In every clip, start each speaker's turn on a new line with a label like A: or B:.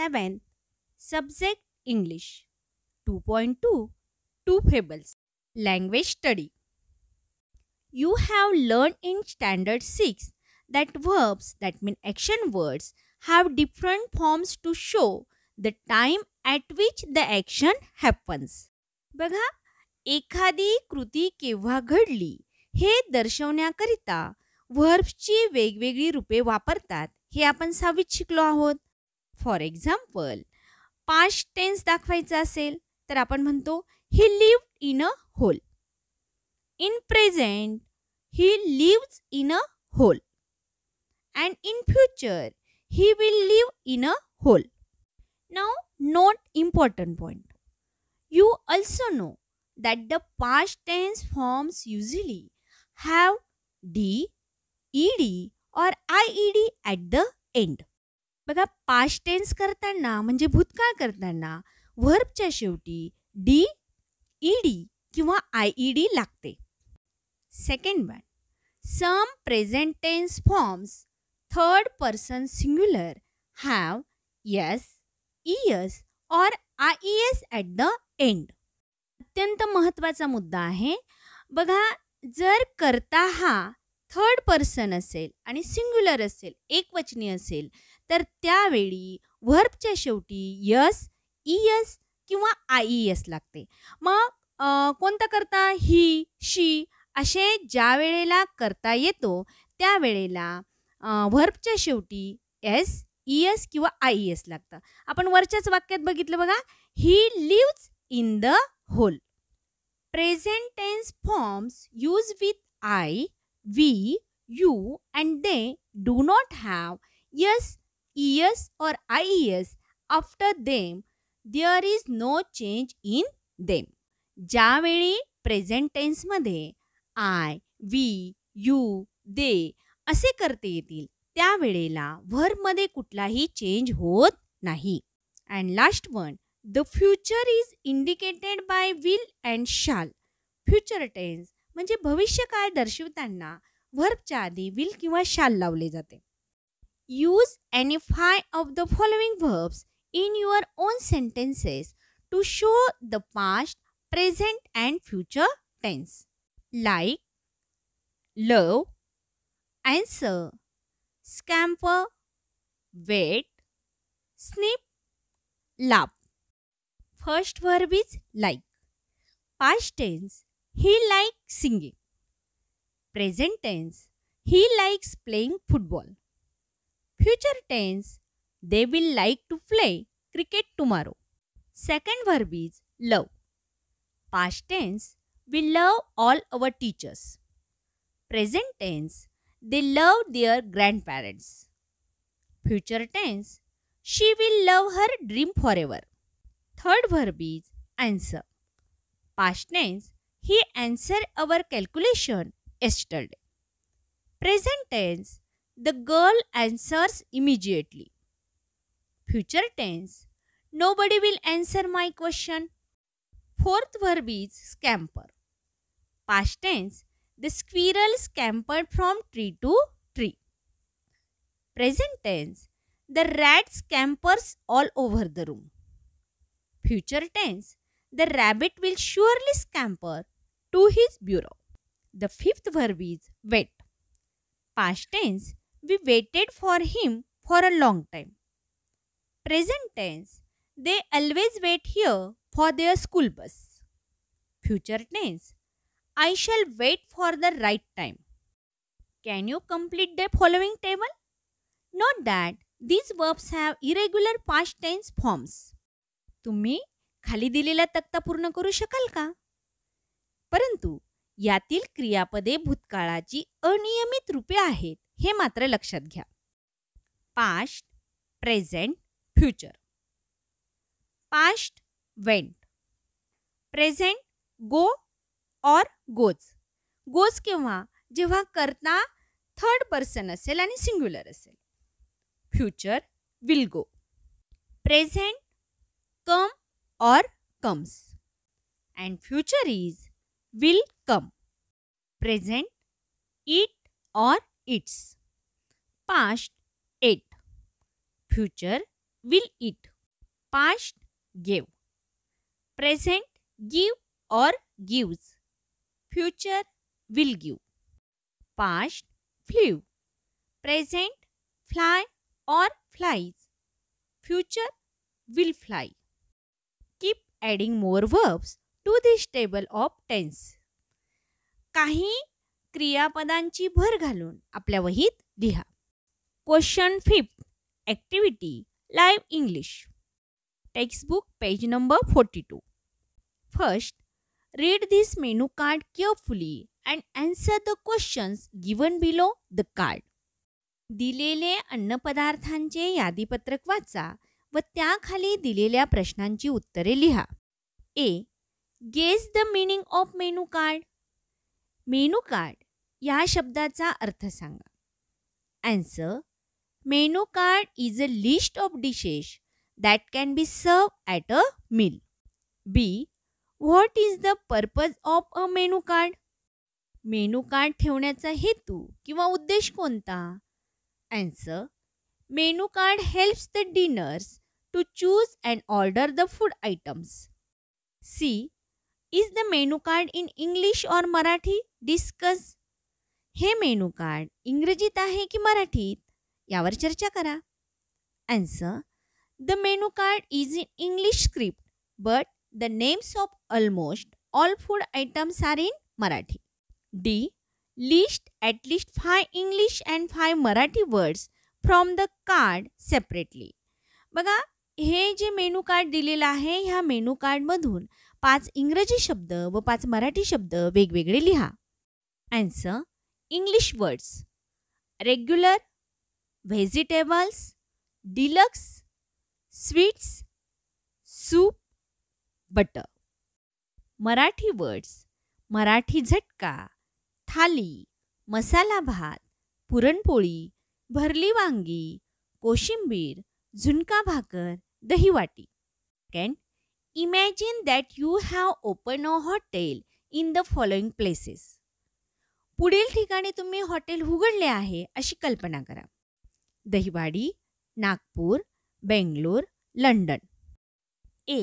A: 7th Subject English 2.2 Two Fables Language Study. You have learned in Standard 6 that verbs, that mean action words, have different forms to show the time at which the action happens. बघा, एखादी कृती केव्हा घडली हे दर्शवण्याकरिता व्हर्ब्सची वेगवेगळी रूपे वापरतात हे आपण 6वीत शिकलो आहोत. फॉर एक्झाम्पल, पास्ट टेन्स दाखवायचा असेल तर आपण म्हणतो he lived in a hole. In present he lives in a hole. And in future he will live in a hole. Now note important point. You also know that the past tense forms usually have d, ed or ied at the end. बघा, past tense करताना म्हणजे भूतकाळ करताना व्हर्बच्या शेवटी d, ed किंवा ied लागते. Second one, some present tense forms third person singular have s, es or ies at the end. अत्यंत महत्त्वाचा मुद्दा आहे. बघा, जर कर्ता हा थर्ड पर्सन असेल आणि सिंग्युलर असेल, एकवचनी असेल, तर त्यावेळी व्हर्बच्या शेवटी यस, इयस किंवा आयईएस लागते. मग कोणता कर्ता? ही, शी असे ज्या वेळेला करता येतो त्यावेळेला व्हर्बच्या शेवटी एस, इयस किंवा आयईएस लागतं. आपण वरच्याच वाक्यात बघितलं बघा, ही leaves in the whole. Present tense forms used with I, we, you and they do not have yes, es or ies after them. There is no change in them. ज्यावेळी present टेन्समध्ये I, we, you, they असे करते येतील त्यावेळेला व्हर्बमध्ये कुठलाही change होत नाही. And last one, the future is indicated by will and shall. Future tense म्हणजे भविष्यकाळ दर्शवताना व्हर्बच्या आधी will किंवा shall लावले जाते. Use any 5 of the following verbs in your own sentences to show the past, present and future tense. Like, love, answer, scamper, wait, snip, laugh. First verb is like. Past tense, he likes singing. Present tense, he likes playing football. Future tense, they will like to play cricket tomorrow. Second verb is love. Past tense, we love all our teachers. Present tense, they love their grandparents. Future tense, she will love her dream forever. Third verb is answer. Past tense, he answered our calculation yesterday. Present tense, the girl answers immediately. Future tense, nobody will answer my question. Fourth verb is scamper. Past tense, the squirrel scampered from tree to tree. Present tense, the rat scampers all over the room. Future tense, the rabbit will surely scamper to his burrow. The fifth verb is wait. Past tense, we waited for him for a long time. Present tense, they always wait here for their school bus. Future tense, I shall wait for the right time. Can you complete the following table? Note that these verbs have irregular past tense forms. तुम्ही खाली दिलेला तक्ता पूर्ण करू शकाल का? परंतु यातील क्रियापदे भूतकाळाची अनियमित रूपे आहेत हे मात्र लक्षात घ्या. Past, present, future. Past went. Present go or goes. Goes केव्हा? जेव्हा करता थर्ड पर्सन असेल आणि सिंग्युलर असेल. Future will go. Present come or comes. And future is will come. Present eat or eats. Past ate. Future will eat. Past, gave. Present, give or gives. Future, will give. Past, flew. Present, fly or flies. Future, will fly. Keep adding more verbs to this table of tense. काही क्रियापदांची भर घालून आपल्या वहीत लिहा. Question 5. Activity Live English. Textbook page number 42. First, read this menu card carefully and answer the questions given below the card. दिलेले अन्नपदार्थांचे यादीपत्रक वाचा व त्याखाली दिलेल्या प्रश्नांची उत्तरे लिहा. A. Guess the meaning of menu card. Menu card या शब्दाचा अर्थ सांगा. Answer. Menu card is a list of dishes that can be served at a meal. B. What is the purpose of a menu card? Menu card ठेवण्याचा हेतू किंवा उद्देश कोणता? Answer. Menu card helps the diners to choose and order the food items. C. Is the menu card in English or Marathi? Discuss. हे menu card इंग्रजीत आहे की मराठीत? यावर चर्चा करा. Answer. The menu card is in English script, but the names of almost all food items are in Marathi. D. List at least 5 English and 5 Marathi words from the card separately. बघा, हे जे menu card दिलेलं आहे ह्या menu कार्डमधून 5 इंग्रजी शब्द व 5 मराठी शब्द वेगवेगळे लिहा. Answer. English words. Regular, vegetables, deluxe, sweets, soup, butter. Marathi words. Marathi झटका, थाली, मसाला भात, पुरणपोळी, भरली वांगी, कोशिंबीर, zunka bhakar, दहीवाटी. Second, imagine that you have opened a hotel in the following places. पुढील ठिकाणी तुम्ही हॉटेल उघडले आहे अशी कल्पना करा. Dahiwadi, Nagpur, Bangalore, London. A.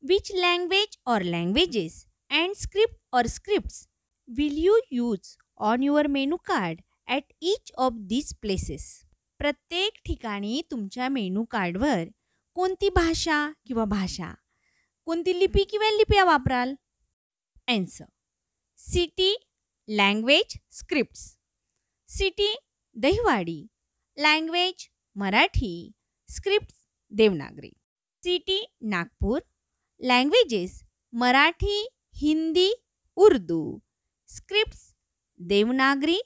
A: Which language or languages and script or scripts will you use on your menu card at each of these places? प्रत्येक ठिकाणी तुमच्या मेनू कार्डवर कोणती भाषा किंवा भाषा, कोणती लिपी किंवा लिप्या वापराल? Answer. City, language, scripts. City, दहिवाडी. Language, Marathi. Scripts, Devanagari. City, Nagpur. Languages, Marathi, Hindi, Urdu. Scripts, Devanagari,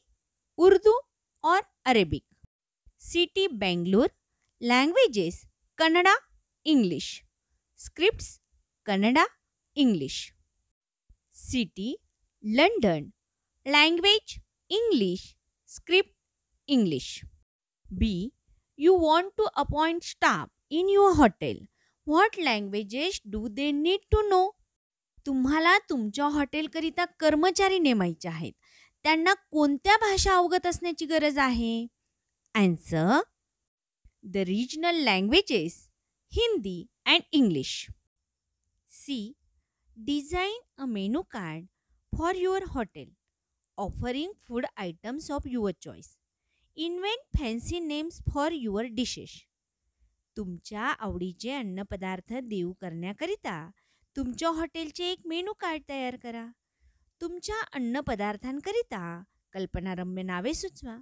A: Urdu और Arabic. City, Bangalore. Languages, Kannada, English. Scripts, Kannada, English. City, London. Language, English. Script, English. B. You want to appoint staff in your hotel. What languages do they need to know? तुम्हाला तुमच्या हॉटेलकरिता कर्मचारी नेमायचे आहेत. त्यांना कोणत्या भाषा अवगत असण्याची गरज आहे? Answer. The regional languages, Hindi and English. C. Design a menu card for your hotel, offering food items of your choice. Invent fancy names for your dishes. तुमच्या आवडीचे अन्नपदार्थ देऊ करण्याकरिता तुमच्या हॉटेलचे एक मेनू कार्ड तयार करा. तुमच्या अन्नपदार्थांकरिता कल्पनारम्य नावे सुचवा.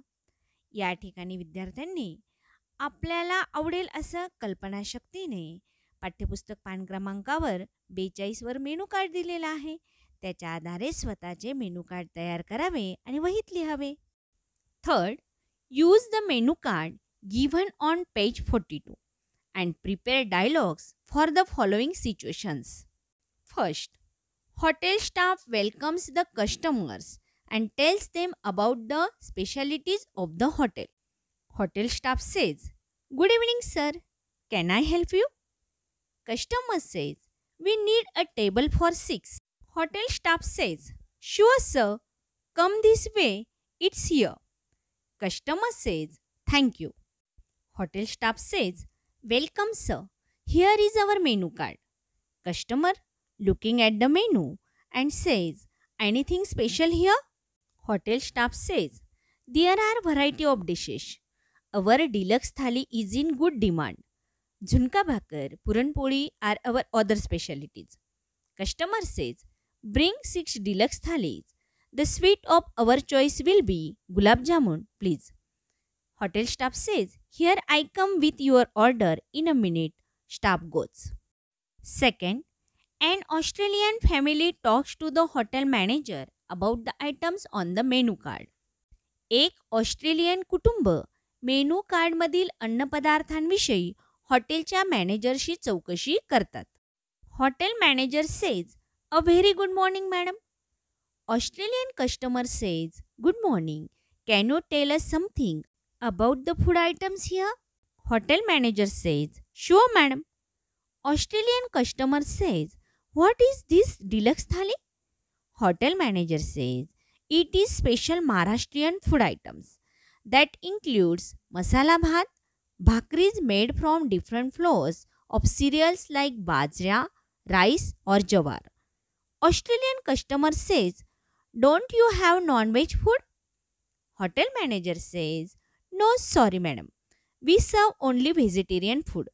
A: या ठिकाणी विद्यार्थ्यांनी आपल्याला आवडेल असं कल्पनाशक्तीने पाठ्यपुस्तक पान क्रमांकावर 42 वर मेनू कार्ड दिलेला आहे. त्याच्या आधारे स्वतःचे मेनू कार्ड तयार करावे आणि वहीत लिहावे. Third, use the menu card given on page 42 and prepare dialogues for the following situations. First, hotel staff welcomes the customers and tells them about the specialties of the hotel. Hotel staff says, "Good evening, sir. Can I help you?" Customer says, "We need a table for 6. Hotel staff says, "Sure, sir. Come this way. It's here." Customer says, "Thank you." Hotel staff says, "Welcome, sir. Here is our menu card. Customer looking at the menu and says, anything special here? Hotel staff says, there are variety of dishes. Our deluxe thali is in good demand. Zunka bhakar, puranpoli are our other specialties. Customer says, bring 6 deluxe thalis. The sweet of our choice will be gulab jamun, please. Hotel staff says, here I come with your order in a minute. Staff goes. Second, an Australian family talks to the hotel manager about the items on the menu card. एक Australian कुटुंब menu कार्डमधील अन्नपदार्थांविषयी हॉटेलच्या मॅनेजरशी चौकशी करतात. Hotel manager says, a very good morning madam. Australian customer says, good morning. Can you tell us something about the food items here? Hotel manager says, sure madam. Australian customer says, what is this deluxe thali? Hotel manager says, it is special Maharashtrian food items that includes masala bhat, bhakris made from different flours of cereals like bajra, rice or jawar. Australian customer says, don't you have non-veg food? Hotel manager says, no sorry madam, we serve only vegetarian food.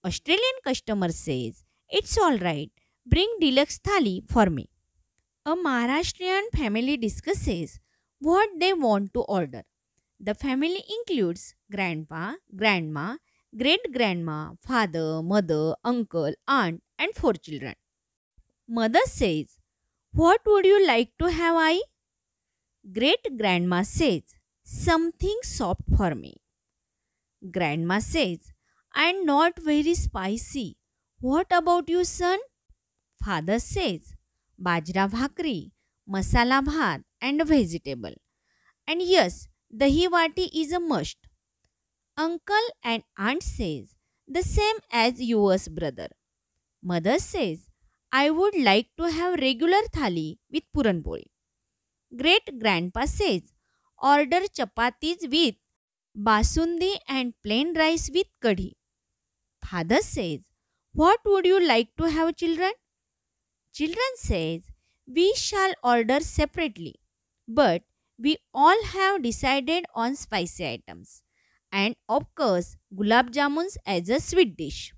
A: Australian customer says, it's alright, bring deluxe thali for me. A Maharashtrian family discusses what they want to order. The family includes grandpa, grandma, great-grandma, father, mother, uncle, aunt and 4 children. Mother says, what would you like to have, I? Great-grandma says, something soft for me. Grandma says, I'm not very spicy. What about you, son? Father says, bajra bhakri, masala bhat and vegetable. And yes, dahi vati is a must. Uncle and aunt says, the same as yours brother. Mother says, I would like to have regular thali with puranpoli. Great grandpa says, order chapatis with basundi and plain rice with kadhi. Father says, what would you like to have, children? Children says, we shall order separately, but we all have decided on spicy items and of course gulab jamuns as a sweet dish.